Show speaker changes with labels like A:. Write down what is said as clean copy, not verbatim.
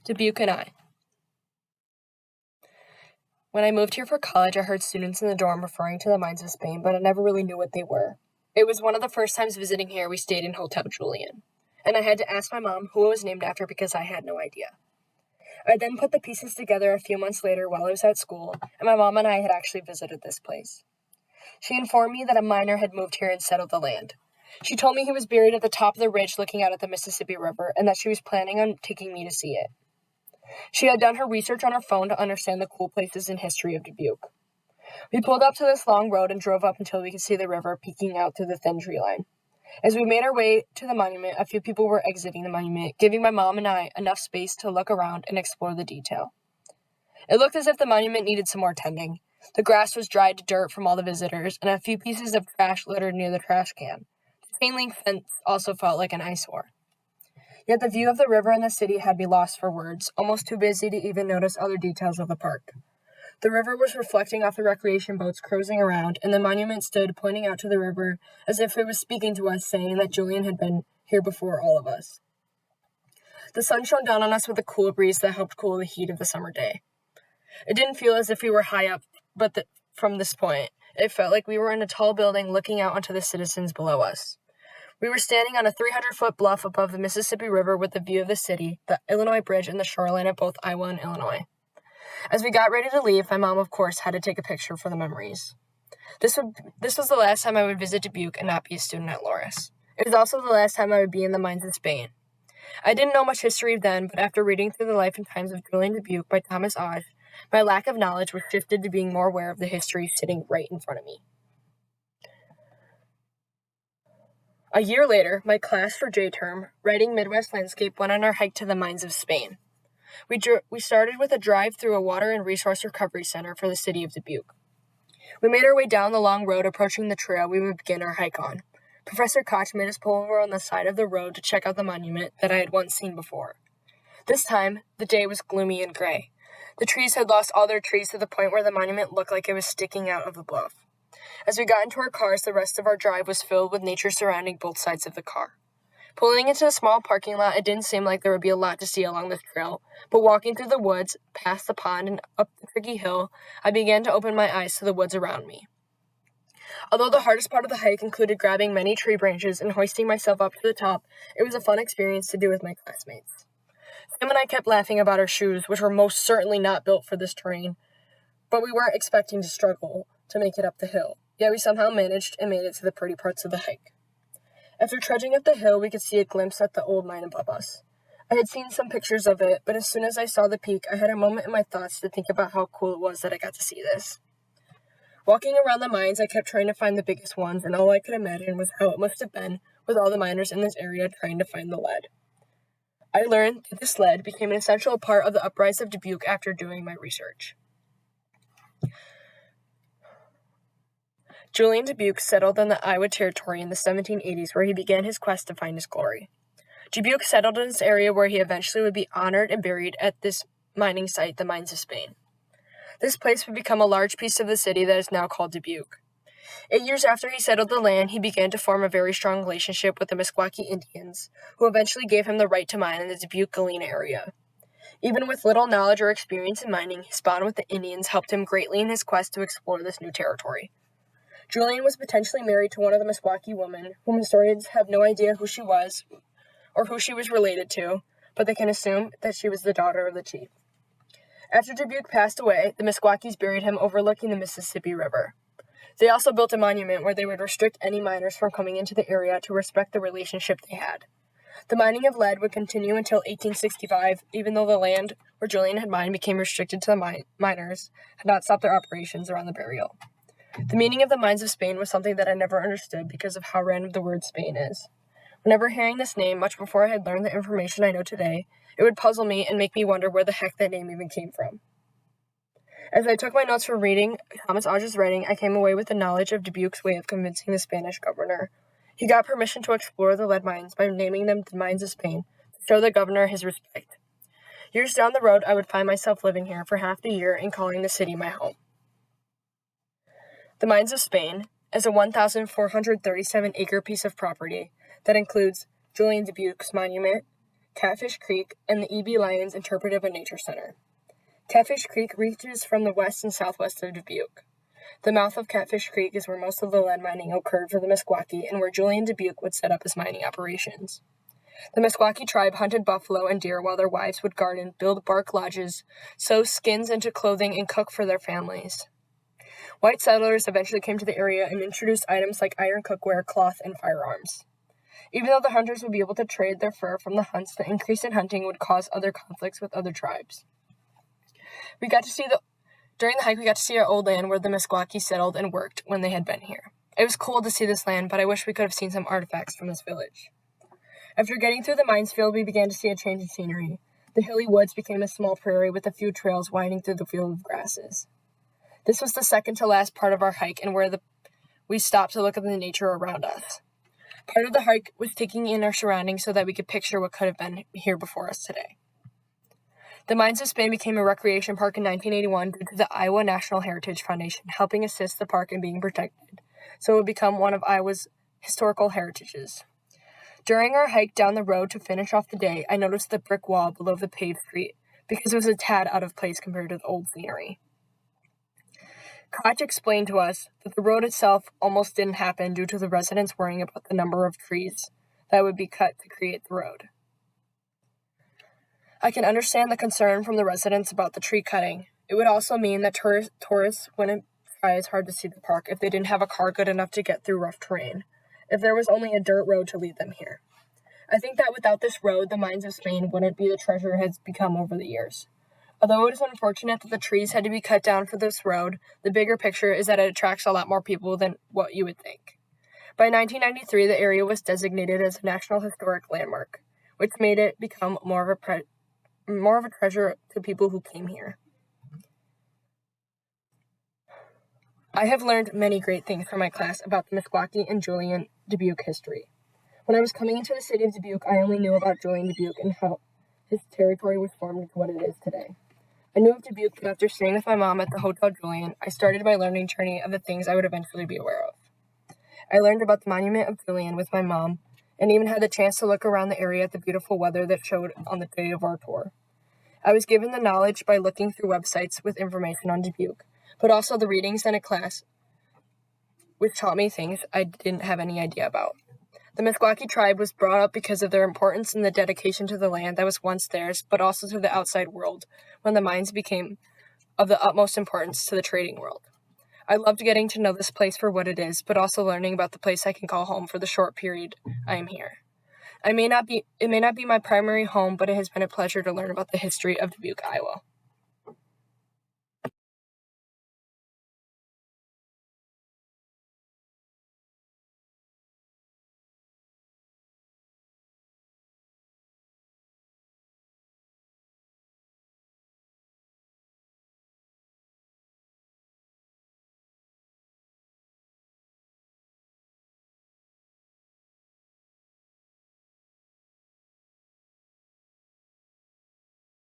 A: Dubuque and I. When I moved here for college, I heard students in the dorm referring to the mines of Spain, but I never really knew what they were. It was one of the first times visiting here we stayed in Hotel Julian, and I had to ask my mom who it was named after because I had no idea. I then put the pieces together a few months later while I was at school, and my mom and I had actually visited this place. She informed me that a miner had moved here and settled the land. She told me he was buried at the top of the ridge looking out at the Mississippi River, and that she was planning on taking me to see it. She had done her research on her phone to understand the cool places and history of Dubuque. We pulled up to this long road and drove up until we could see the river peeking out through the thin tree line. As we made our way to the monument, a few people were exiting the monument, giving my mom and I enough space to look around and explore the detail. It looked as if the monument needed some more tending. The grass was dried to dirt from all the visitors, and a few pieces of trash littered near the trash can. The chain-link fence also felt like an eyesore. Yet the view of the river and the city had me lost for words, almost too busy to even notice other details of the park. The river was reflecting off the recreation boats cruising around, and the monument stood pointing out to the river as if it was speaking to us, saying that Julian had been here before all of us. The sun shone down on us with a cool breeze that helped cool the heat of the summer day. It didn't feel as if we were high up, but from this point, it felt like we were in a tall building looking out onto the citizens below us. We were standing on a 300-foot bluff above the Mississippi River with a view of the city, the Illinois Bridge, and the shoreline of both Iowa and Illinois. As we got ready to leave, my mom, of course, had to take a picture for the memories. This was the last time I would visit Dubuque and not be a student at Loras. It was also the last time I would be in the mines of Spain. I didn't know much history then, but after reading through The Life and Times of Julian Dubuque by Thomas Hodge, my lack of knowledge was shifted to being more aware of the history sitting right in front of me. A year later, my class for J-term, Writing Midwest Landscape, went on our hike to the mines of Spain. We started with a drive through a water and resource recovery center for the city of Dubuque. We made our way down the long road approaching the trail we would begin our hike on. Professor Koch made us pull over on the side of the road to check out the monument that I had once seen before. This time, the day was gloomy and gray. The trees had lost all their trees to the point where the monument looked like it was sticking out of the bluff. As we got into our cars, the rest of our drive was filled with nature surrounding both sides of the car. Pulling into a small parking lot, it didn't seem like there would be a lot to see along the trail, but walking through the woods, past the pond, and up the tricky hill, I began to open my eyes to the woods around me. Although the hardest part of the hike included grabbing many tree branches and hoisting myself up to the top, it was a fun experience to do with my classmates. Sam and I kept laughing about our shoes, which were most certainly not built for this terrain, but we weren't expecting to struggle to make it up the hill. Yet we somehow managed and made it to the pretty parts of the hike. After trudging up the hill, we could see a glimpse at the old mine above us. I had seen some pictures of it, but as soon as I saw the peak, I had a moment in my thoughts to think about how cool it was that I got to see this. Walking around the mines, I kept trying to find the biggest ones, and all I could imagine was how it must have been with all the miners in this area trying to find the lead. I learned that this lead became an essential part of the uprising of Dubuque after doing my research. Julian Dubuque settled in the Iowa Territory in the 1780s, where he began his quest to find his glory. Dubuque settled in this area where he eventually would be honored and buried at this mining site, the Mines of Spain. This place would become a large piece of the city that is now called Dubuque. 8 years after he settled the land, he began to form a very strong relationship with the Meskwaki Indians, who eventually gave him the right to mine in the Dubuque-Galena area. Even with little knowledge or experience in mining, his bond with the Indians helped him greatly in his quest to explore this new territory. Julian was potentially married to one of the Meskwaki women, whom historians have no idea who she was or who she was related to, but they can assume that she was the daughter of the chief. After Dubuque passed away, the Meskwakis buried him overlooking the Mississippi River. They also built a monument where they would restrict any miners from coming into the area to respect the relationship they had. The mining of lead would continue until 1865, even though the land where Julian had mined became restricted to the miners, had not stopped their operations around the burial. The meaning of the Mines of Spain was something that I never understood because of how random the word Spain is. Whenever hearing this name, much before I had learned the information I know today, it would puzzle me and make me wonder where the heck that name even came from. As I took my notes from reading Thomas Hodge's writing, I came away with the knowledge of Dubuque's way of convincing the Spanish governor. He got permission to explore the lead mines by naming them the Mines of Spain, to show the governor his respect. Years down the road, I would find myself living here for half the year and calling the city my home. The Mines of Spain is a 1,437-acre piece of property that includes Julian Dubuque's monument, Catfish Creek, and the E.B. Lyons Interpretive and Nature Center. Catfish Creek reaches from the west and southwest of Dubuque. The mouth of Catfish Creek is where most of the lead mining occurred for the Meskwaki and where Julian Dubuque would set up his mining operations. The Meskwaki tribe hunted buffalo and deer while their wives would garden, build bark lodges, sew skins into clothing, and cook for their families. White settlers eventually came to the area and introduced items like iron cookware, cloth, and firearms. Even though the hunters would be able to trade their fur from the hunts, the increase in hunting would cause other conflicts with other tribes. During the hike, we got to see our old land where the Meskwaki settled and worked when they had been here. It was cool to see this land, but I wish we could have seen some artifacts from this village. After getting through the mines field, we began to see a change in scenery. The hilly woods became a small prairie with a few trails winding through the field of grasses. This was the second to last part of our hike and where we stopped to look at the nature around us. Part of the hike was taking in our surroundings so that we could picture what could have been here before us today. The Mines of Spain became a recreation park in 1981 due to the Iowa National Heritage Foundation helping assist the park in being protected, so it would become one of Iowa's historical heritages. During our hike down the road to finish off the day, I noticed the brick wall below the paved street because it was a tad out of place compared to the old scenery. Koch explained to us that the road itself almost didn't happen due to the residents worrying about the number of trees that would be cut to create the road. I can understand the concern from the residents about the tree cutting. It would also mean that tourists wouldn't try as hard to see the park if they didn't have a car good enough to get through rough terrain, if there was only a dirt road to lead them here. I think that without this road, the Mines of Spain wouldn't be the treasure it has become over the years. Although it is unfortunate that the trees had to be cut down for this road, the bigger picture is that it attracts a lot more people than what you would think. By 1993, the area was designated as a National Historic Landmark, which made it become more of a treasure to people who came here. I have learned many great things from my class about the Meskwaki and Julian Dubuque history. When I was coming into the city of Dubuque, I only knew about Julian Dubuque and how his territory was formed into what it is today. I knew of Dubuque, but after staying with my mom at the Hotel Julian, I started my learning journey of the things I would eventually be aware of. I learned about the Monument of Julian with my mom, and even had the chance to look around the area at the beautiful weather that showed on the day of our tour. I was given the knowledge by looking through websites with information on Dubuque, but also the readings in a class, which taught me things I didn't have any idea about. The Meskwaki tribe was brought up because of their importance and the dedication to the land that was once theirs, but also to the outside world, when the mines became of the utmost importance to the trading world. I loved getting to know this place for what it is, but also learning about the place I can call home for the short period I am here. It may not be my primary home, but it has been a pleasure to learn about the history of Dubuque, Iowa.